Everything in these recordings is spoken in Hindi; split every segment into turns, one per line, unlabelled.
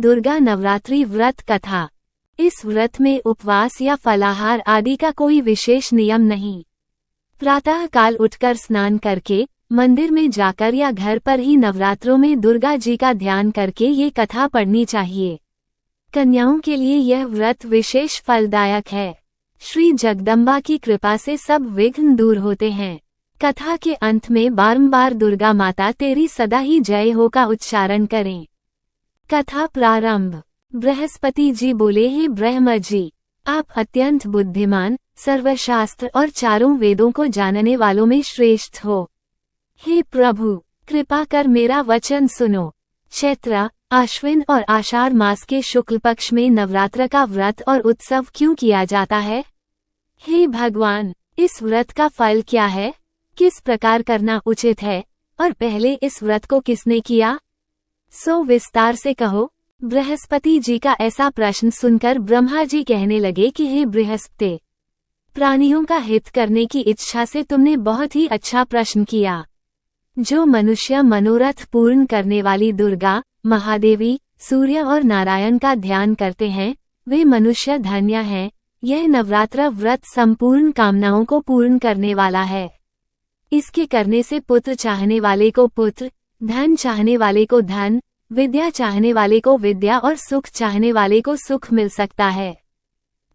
दुर्गा नवरात्रि व्रत कथा। इस व्रत में उपवास या फलाहार आदि का कोई विशेष नियम नहीं। प्रातः काल उठकर स्नान करके मंदिर में जाकर या घर पर ही नवरात्रों में दुर्गा जी का ध्यान करके ये कथा पढ़नी चाहिए। कन्याओं के लिए यह व्रत विशेष फलदायक है। श्री जगदम्बा की कृपा से सब विघ्न दूर होते हैं। कथा के अंत में बारंबार दुर्गा माता तेरी सदा ही जय हो का उच्चारण करें। कथा प्रारंभ। बृहस्पति जी बोले, हे ब्रह्म जी, आप अत्यंत बुद्धिमान, सर्वशास्त्र और चारों वेदों को जानने वालों में श्रेष्ठ हो। हे प्रभु, कृपा कर मेरा वचन सुनो। चैत्र, आश्विन और आषाढ़ मास के शुक्ल पक्ष में नवरात्र का व्रत और उत्सव क्यों किया जाता है? हे भगवान, इस व्रत का फल क्या है, किस प्रकार करना उचित है, और पहले इस व्रत को किसने किया, सो विस्तार से कहो। बृहस्पति जी का ऐसा प्रश्न सुनकर ब्रह्मा जी कहने लगे कि हे बृहस्पति, प्राणियों का हित करने की इच्छा से तुमने बहुत ही अच्छा प्रश्न किया। जो मनुष्य मनोरथ पूर्ण करने वाली दुर्गा, महादेवी, सूर्य और नारायण का ध्यान करते हैं, वे मनुष्य धन्य हैं। यह नवरात्र व्रत संपूर्ण कामनाओं को पूर्ण करने वाला है। इसके करने से पुत्र चाहने वाले को पुत्र, धन चाहने वाले को धन, विद्या चाहने वाले को विद्या और सुख चाहने वाले को सुख मिल सकता है।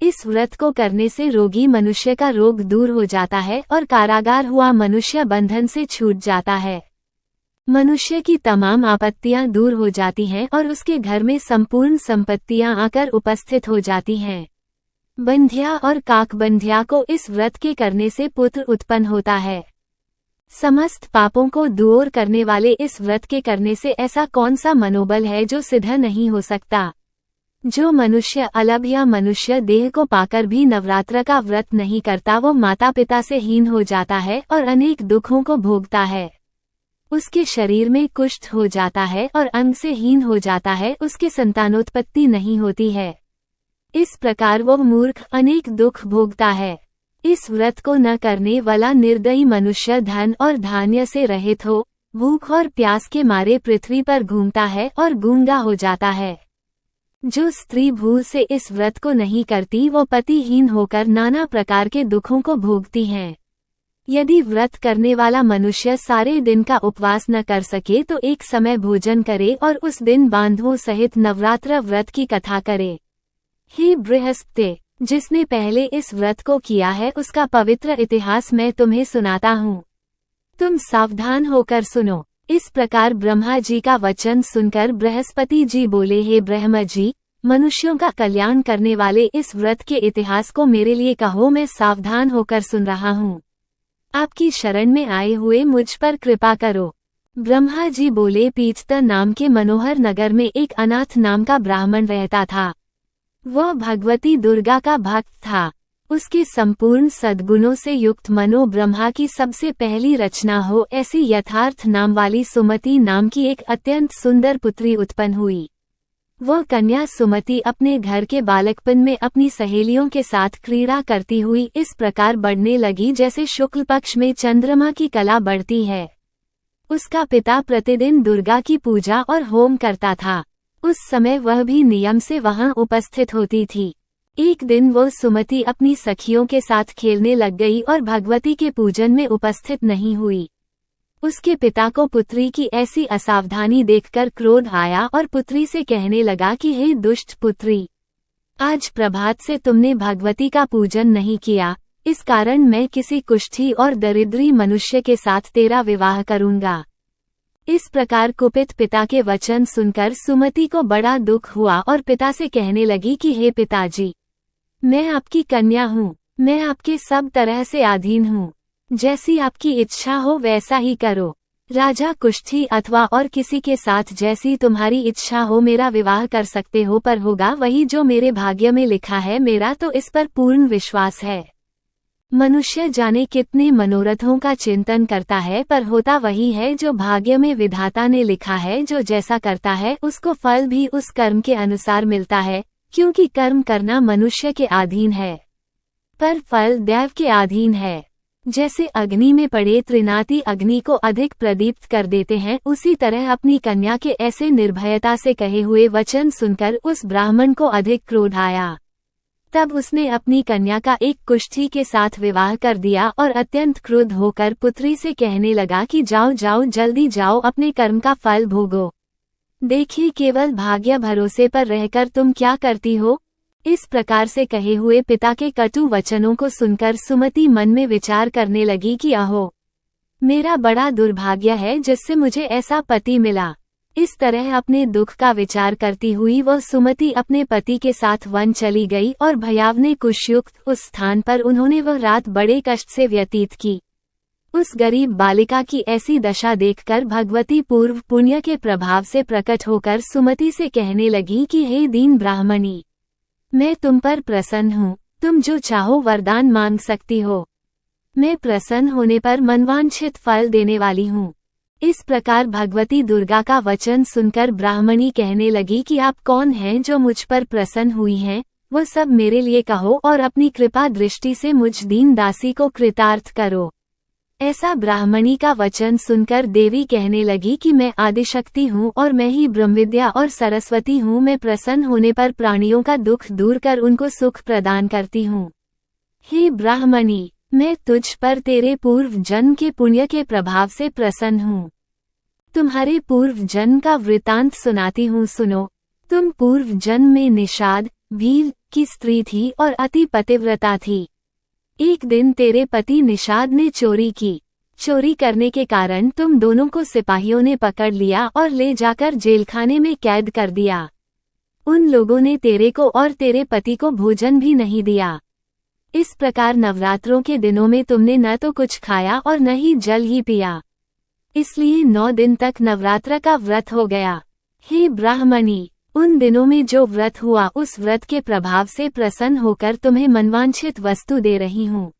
इस व्रत को करने से रोगी मनुष्य का रोग दूर हो जाता है और कारागार हुआ मनुष्य बंधन से छूट जाता है। मनुष्य की तमाम आपत्तियां दूर हो जाती हैं और उसके घर में संपूर्ण संपत्तियां आकर उपस्थित हो जाती हैं। बंध्या और काकबंध्या को इस व्रत के करने से पुत्र उत्पन्न होता है। समस्त पापों को दूर करने वाले इस व्रत के करने से ऐसा कौन सा मनोबल है जो सिद्ध नहीं हो सकता। जो मनुष्य अलभ या मनुष्य देह को पाकर भी नवरात्र का व्रत नहीं करता, वो माता पिता से हीन हो जाता है और अनेक दुखों को भोगता है। उसके शरीर में कुष्ठ हो जाता है और अंग से हीन हो जाता है, उसके संतानोत्पत्ति नहीं होती है। इस प्रकार वो मूर्ख अनेक दुख भोगता है। इस व्रत को न करने वाला निर्दयी मनुष्य धन और धान्य से रहित हो, भूख और प्यास के मारे पृथ्वी पर घूमता है और गूंगा हो जाता है। जो स्त्री भूल से इस व्रत को नहीं करती, वो पतिहीन होकर नाना प्रकार के दुखों को भोगती हैं। यदि व्रत करने वाला मनुष्य सारे दिन का उपवास न कर सके तो एक समय भोजन करे और उस दिन बांधवों सहित नवरात्र व्रत की कथा करे। हे बृहस्पति, जिसने पहले इस व्रत को किया है उसका पवित्र इतिहास मैं तुम्हें सुनाता हूँ। तुम सावधान होकर सुनो। इस प्रकार ब्रह्मा जी का वचन सुनकर बृहस्पति जी बोले, हे ब्रह्म जी, मनुष्यों का कल्याण करने वाले इस व्रत के इतिहास को मेरे लिए कहो, मैं सावधान होकर सुन रहा हूँ। आपकी शरण में आए हुए मुझ पर कृपा करो। ब्रह्मा जी बोले, पीतत नाम के मनोहर नगर में एक अनाथ नाम का ब्राह्मण रहता था। वह भगवती दुर्गा का भक्त था। उसके संपूर्ण सद्गुणों से युक्त मनो ब्रह्मा की सबसे पहली रचना हो ऐसी यथार्थ नाम वाली सुमति नाम की एक अत्यंत सुंदर पुत्री उत्पन्न हुई। वह कन्या सुमति अपने घर के बालकपन में अपनी सहेलियों के साथ क्रीड़ा करती हुई इस प्रकार बढ़ने लगी जैसे शुक्ल पक्ष में चंद्रमा की कला बढ़ती है। उसका पिता प्रतिदिन दुर्गा की पूजा और होम करता था। उस समय वह भी नियम से वहां उपस्थित होती थी। एक दिन वो सुमति अपनी सखियों के साथ खेलने लग गई और भगवती के पूजन में उपस्थित नहीं हुई। उसके पिता को पुत्री की ऐसी असावधानी देखकर क्रोध आया और पुत्री से कहने लगा कि हे दुष्ट पुत्री, आज प्रभात से तुमने भगवती का पूजन नहीं किया, इस कारण मैं किसी कुष्ठी और दरिद्री मनुष्य के साथ तेरा विवाह करूंगा। इस प्रकार कुपित पिता के वचन सुनकर सुमति को बड़ा दुख हुआ और पिता से कहने लगी कि हे पिताजी, मैं आपकी कन्या हूँ, मैं आपके सब तरह से अधीन हूँ। जैसी आपकी इच्छा हो वैसा ही करो। राजा कुष्ठी अथवा और किसी के साथ जैसी तुम्हारी इच्छा हो मेरा विवाह कर सकते हो, पर होगा वही जो मेरे भाग्य में लिखा है। मेरा तो इस पर पूर्ण विश्वास है। मनुष्य जाने कितने मनोरथों का चिंतन करता है, पर होता वही है जो भाग्य में विधाता ने लिखा है। जो जैसा करता है उसको फल भी उस कर्म के अनुसार मिलता है, क्योंकि कर्म करना मनुष्य के अधीन है, पर फल दैव के अधीन है। जैसे अग्नि में पड़े त्रिनाति अग्नि को अधिक प्रदीप्त कर देते हैं, उसी तरह अपनी कन्या के ऐसे निर्भयता से कहे हुए वचन सुनकर उस ब्राह्मण को अधिक क्रोध आया। तब उसने अपनी कन्या का एक कुष्ठी के साथ विवाह कर दिया और अत्यंत क्रुद्ध होकर पुत्री से कहने लगा कि जाओ जाओ, जल्दी जाओ, अपने कर्म का फल भोगो। देखिए, केवल भाग्य भरोसे पर रहकर तुम क्या करती हो। इस प्रकार से कहे हुए पिता के कटु वचनों को सुनकर सुमति मन में विचार करने लगी कि अहो, मेरा बड़ा दुर्भाग्य है जिससे मुझे ऐसा पति मिला। इस तरह अपने दुख का विचार करती हुई वह सुमति अपने पति के साथ वन चली गई और भयावने कुशयुक्त उस स्थान पर उन्होंने वह रात बड़े कष्ट से व्यतीत की। उस गरीब बालिका की ऐसी दशा देखकर भगवती पूर्व पुण्य के प्रभाव से प्रकट होकर सुमति से कहने लगी कि हे दीन ब्राह्मणी, मैं तुम पर प्रसन्न हूँ, तुम जो चाहो वरदान मांग सकती हो। मैं प्रसन्न होने पर मनवांछित फल देने वाली हूँ। इस प्रकार भगवती दुर्गा का वचन सुनकर ब्राह्मणी कहने लगी कि आप कौन हैं जो मुझ पर प्रसन्न हुई हैं, वह सब मेरे लिए कहो और अपनी कृपा दृष्टि से मुझ दीन दासी को कृतार्थ करो। ऐसा ब्राह्मणी का वचन सुनकर देवी कहने लगी कि मैं आदिशक्ति हूँ और मैं ही ब्रह्मविद्या और सरस्वती हूँ। मैं प्रसन्न होने पर प्राणियों का दुख दूर कर उनको सुख प्रदान करती हूँ। हे ब्राह्मणी, मैं तुझ पर तेरे पूर्व जन्म के पुण्य के प्रभाव से प्रसन्न हूँ। तुम्हारे पूर्व जन्म का वृतांत सुनाती हूँ, सुनो। तुम पूर्व जन्म में निषाद भील की स्त्री थी और अति पतिव्रता थी। एक दिन तेरे पति निषाद ने चोरी की। चोरी करने के कारण तुम दोनों को सिपाहियों ने पकड़ लिया और ले जाकर जेलखाने में कैद कर दिया। उन लोगों ने तेरे को और तेरे पति को भोजन भी नहीं दिया। इस प्रकार नवरात्रों के दिनों में तुमने न तो कुछ खाया और न ही जल ही पिया, इसलिए 9 दिन तक नवरात्र का व्रत हो गया। हे ब्राह्मणी, उन दिनों में जो व्रत हुआ उस व्रत के प्रभाव से प्रसन्न होकर तुम्हें मनवांछित वस्तु दे रही हूँ।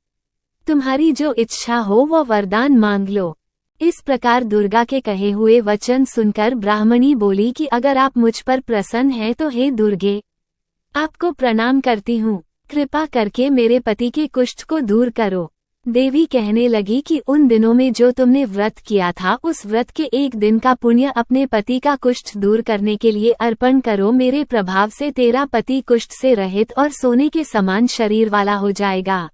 तुम्हारी जो इच्छा हो वो वरदान मांग लो। इस प्रकार दुर्गा के कहे हुए वचन सुनकर ब्राह्मणी बोली कि अगर आप मुझ पर प्रसन्न हैं तो हे दुर्गे, आपको प्रणाम करती हूँ। कृपा करके मेरे पति के कुष्ठ को दूर करो। देवी कहने लगी कि उन दिनों में जो तुमने व्रत किया था उस व्रत के एक दिन का पुण्य अपने पति का कुष्ठ दूर करने के लिए अर्पण करो। मेरे प्रभाव से तेरा पति कुष्ठ से रहित और सोने के समान शरीर वाला हो जाएगा।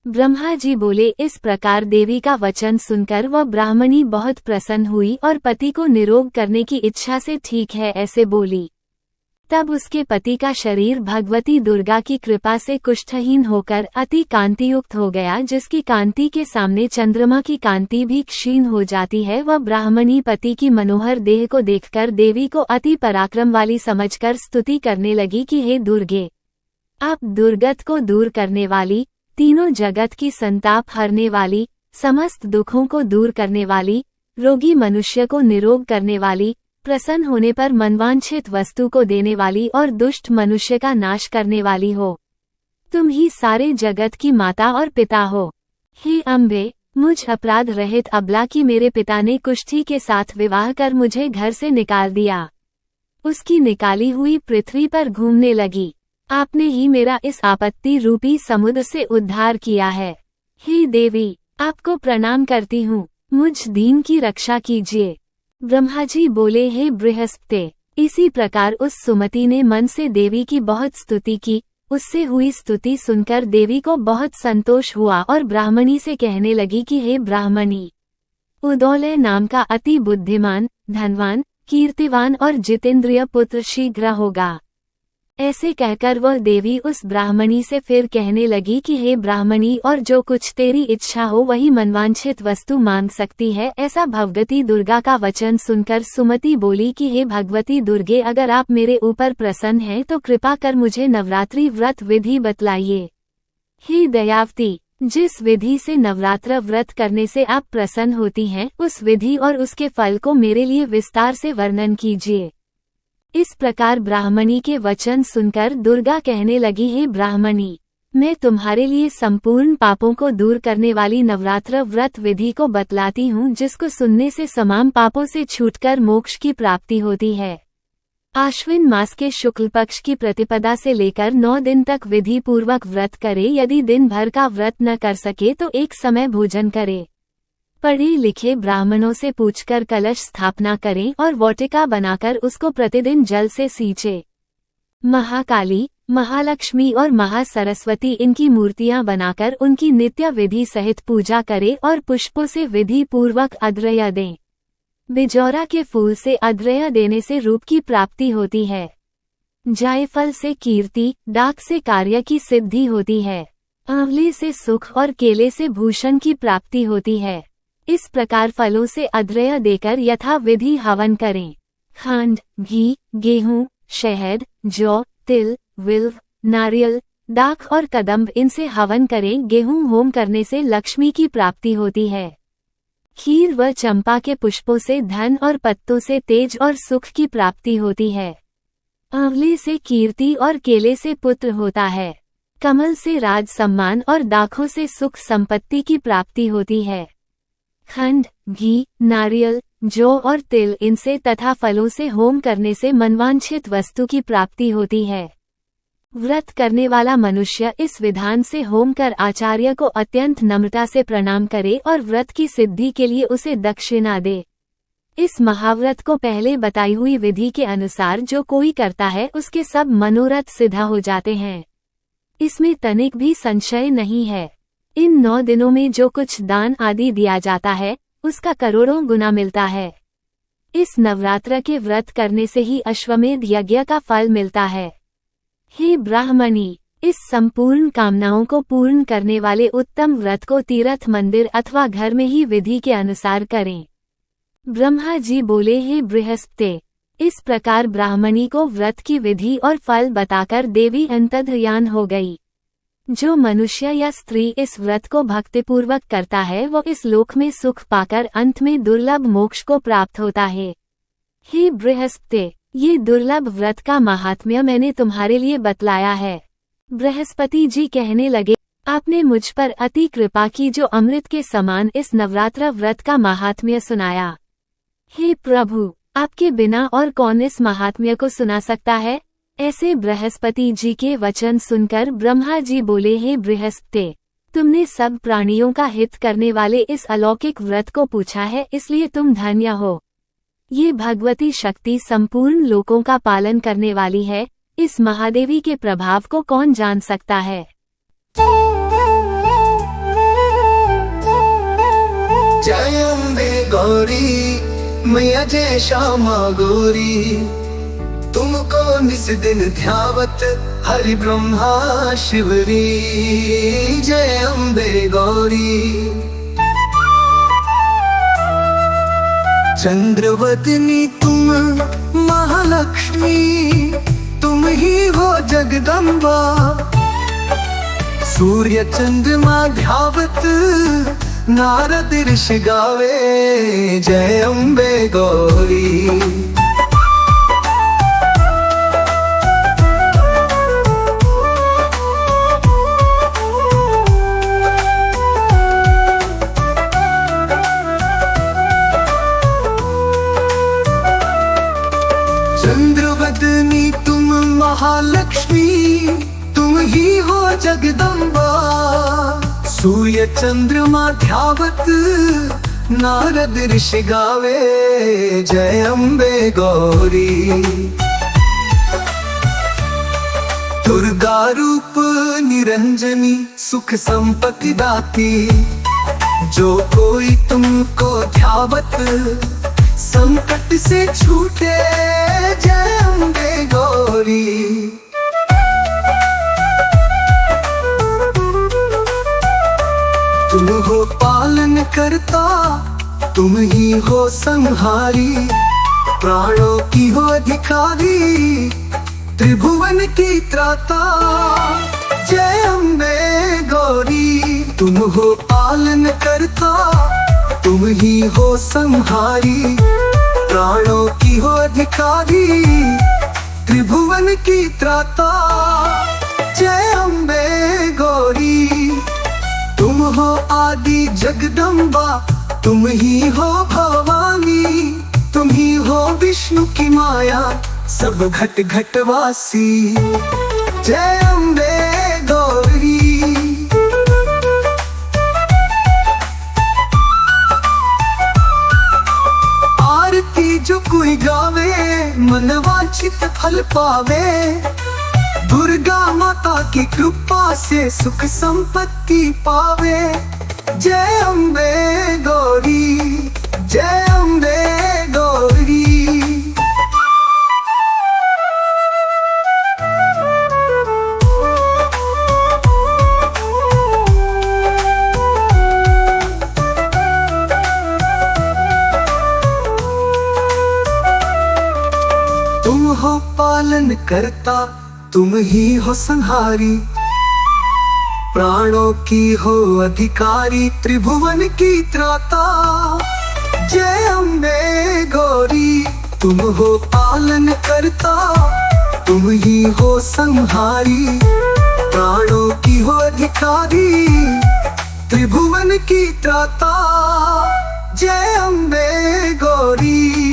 ब्रह्मा जी बोले। इस प्रकार देवी का वचन सुनकर वह ब्राह्मणी बहुत प्रसन्न हुई और पति को निरोग करने की इच्छा से ठीक है ऐसे बोली। तब उसके पति का शरीर भगवती दुर्गा की कृपा से कुष्ठहीन होकर अति कांतियुक्त हो गया, जिसकी कांति के सामने चंद्रमा की कांति भी क्षीण हो जाती है। वह ब्राह्मणी पति की मनोहर देह को देखकर देवी को अति पराक्रम वाली समझकर स्तुति करने लगी कि हे दुर्गे, आप दुर्गत को दूर करने वाली, तीनों जगत की संताप हरने वाली, समस्त दुखों को दूर करने वाली, रोगी मनुष्य को निरोग करने वाली, प्रसन्न होने पर मनवांछित वस्तु को देने वाली और दुष्ट मनुष्य का नाश करने वाली हो। तुम ही सारे जगत की माता और पिता हो। हे अम्बे, मुझ अपराध रहित अबला की मेरे पिता ने कुष्ठी के साथ विवाह कर मुझे घर से निकाल दिया। उसकी निकाली हुई पृथ्वी पर घूमने लगी। आपने ही मेरा इस आपत्ति रूपी समुद्र से उद्धार किया है। हे देवी, आपको प्रणाम करती हूँ, मुझ दीन की रक्षा कीजिए। ब्रह्मा जी बोले, हे बृहस्पति। इसी प्रकार उस सुमति ने मन से देवी की बहुत स्तुति की। उससे हुई स्तुति सुनकर देवी को बहुत संतोष हुआ और ब्राह्मणी से कहने लगी कि हे ब्राह्मणी, उदौलय नाम का अति बुद्धिमान, धनवान, कीर्तिवान और जितेंद्रिय पुत्र शीघ्र होगा। ऐसे कहकर वह देवी उस ब्राह्मणी से फिर कहने लगी कि हे ब्राह्मणी, और जो कुछ तेरी इच्छा हो वही मनवांछित वस्तु मांग सकती है। ऐसा भगवती दुर्गा का वचन सुनकर सुमति बोली कि हे भगवती दुर्गे, अगर आप मेरे ऊपर प्रसन्न हैं तो कृपा कर मुझे नवरात्रि व्रत विधि बतलाइए। हे दयावती, जिस विधि से नवरात्र व्रत करने से आप प्रसन्न होती हैं, उस विधि और उसके फल को मेरे लिए विस्तार से वर्णन कीजिए। इस प्रकार ब्राह्मणी के वचन सुनकर दुर्गा कहने लगी, हे ब्राह्मणी, मैं तुम्हारे लिए संपूर्ण पापों को दूर करने वाली नवरात्र व्रत विधि को बतलाती हूँ, जिसको सुनने से तमाम पापों से छूटकर मोक्ष की प्राप्ति होती है। आश्विन मास के शुक्ल पक्ष की प्रतिपदा से लेकर 9 दिन तक विधि पूर्वक व्रत करे। यदि दिन भर का व्रत न कर सके तो एक समय भोजन करे। पढ़े लिखे ब्राह्मणों से पूछकर कलश स्थापना करें और वाटिका बनाकर उसको प्रतिदिन जल से सींचे। महाकाली, महालक्ष्मी और महासरस्वती इनकी मूर्तियां बनाकर उनकी नित्य विधि सहित पूजा करें और पुष्पों से विधि पूर्वक अद्रया दें। बिजौरा के फूल से अद्रया देने से रूप की प्राप्ति होती है। जायफल से कीर्ति, डाक से कार्य की सिद्धि होती है। आंवले से सुख और केले से भूषण की प्राप्ति होती है। इस प्रकार फलों से अद्रया देकर यथा विधि हवन करें। खांड, घी, गेहूं, शहद, जौ, तिल, विल्व, नारियल, दाख और कदम्ब इनसे हवन करें। गेहूं होम करने से लक्ष्मी की प्राप्ति होती है। खीर व चंपा के पुष्पों से धन और पत्तों से तेज और सुख की प्राप्ति होती है। आंवले से कीर्ति और केले से पुत्र होता है। कमल से राज सम्मान और दाखों से सुख संपत्ति की प्राप्ति होती है। खंड, घी, नारियल, जौ और तिल इनसे तथा फलों से होम करने से मनवांछित वस्तु की प्राप्ति होती है। व्रत करने वाला मनुष्य इस विधान से होम कर आचार्य को अत्यंत नम्रता से प्रणाम करे और व्रत की सिद्धि के लिए उसे दक्षिणा दे। इस महाव्रत को पहले बताई हुई विधि के अनुसार जो कोई करता है उसके सब मनोरथ सिद्ध हो जाते हैं। इसमें तनिक भी संशय नहीं है। इन 9 दिनों में जो कुछ दान आदि दिया जाता है उसका करोड़ों गुना मिलता है। इस नवरात्र के व्रत करने से ही अश्वमेध यज्ञ का फल मिलता है। हे ब्राह्मणी, इस संपूर्ण कामनाओं को पूर्ण करने वाले उत्तम व्रत को तीर्थ मंदिर अथवा घर में ही विधि के अनुसार करें। ब्रह्मा जी बोले, हे बृहस्पति, इस प्रकार ब्राह्मणी को व्रत की विधि और फल बताकर देवी अंतर्ध्यान हो गई। जो मनुष्य या स्त्री इस व्रत को भक्तिपूर्वक करता है वो इस लोक में सुख पाकर अंत में दुर्लभ मोक्ष को प्राप्त होता है। हे बृहस्पति, ये दुर्लभ व्रत का महात्म्य मैंने तुम्हारे लिए बतलाया है। बृहस्पति जी कहने लगे, आपने मुझ पर अति कृपा की जो अमृत के समान इस नवरात्र व्रत का महात्म्य सुनाया। हे प्रभु, आपके बिना और कौन इस महात्म्य को सुना सकता है। ऐसे बृहस्पति जी के वचन सुनकर ब्रह्मा जी बोले, हे बृहस्पति, तुमने सब प्राणियों का हित करने वाले इस अलौकिक व्रत को पूछा है, इसलिए तुम धन्य हो। ये भगवती शक्ति संपूर्ण लोकों का पालन करने वाली है। इस महादेवी के प्रभाव को कौन जान सकता है।
जय अम्बे गौरी मैया, जय श्यामा गौरी, तुमको निस दिन ध्यावत हरि ब्रह्मा शिवरी। जय अम्बे गौरी। चंद्रवदनी तुम महालक्ष्मी, तुम ही हो जगदम्बा। सूर्य चंद्रमा ध्यावत नारद ऋषि गावे। जय अम्बे गौरी। चंद्रवदनी तुम महालक्ष्मी, तुम ही हो जगदम्बा। सूर्य चंद्रमा ध्यावत नारद ऋषि गावे। जय अम्बे गौरी। दुर्गा रूप निरंजनी, सुख संपत्ति दाती। जो कोई तुमको ध्यावत संकट से छूटे। जय अम्बे गौरी। तुम हो पालन करता, तुम ही हो संहारी। प्राणों की हो अधिकारी, त्रिभुवन की त्राता। जय अम्बे गौरी। तुम हो पालन करता, तुम ही हो संहारी। प्राणों की हो अधिकारी, त्रिभुवन की त्राता। जय अम्बे गौरी। तुम हो आदि जगदम्बा, तुम ही हो भवानी। तुम ही हो विष्णु की माया, सब घट घट वासी। जय अम्बे गौरी। आरती जो कोई गावे मन वांछित फल पावे। दुर्गा माता की कृपा से सुख संपत्ति पावे। जय अम्बे गौरी, जय अम्बे गौरी। तुम हो पालन करता, तुम ही हो संहारी। प्राणों की हो अधिकारी, त्रिभुवन की त्राता। जय अम्बे गौरी। तुम हो पालन करता, तुम ही हो संहारी। प्राणों की हो अधिकारी, त्रिभुवन की त्राता। जय अम्बे गौरी।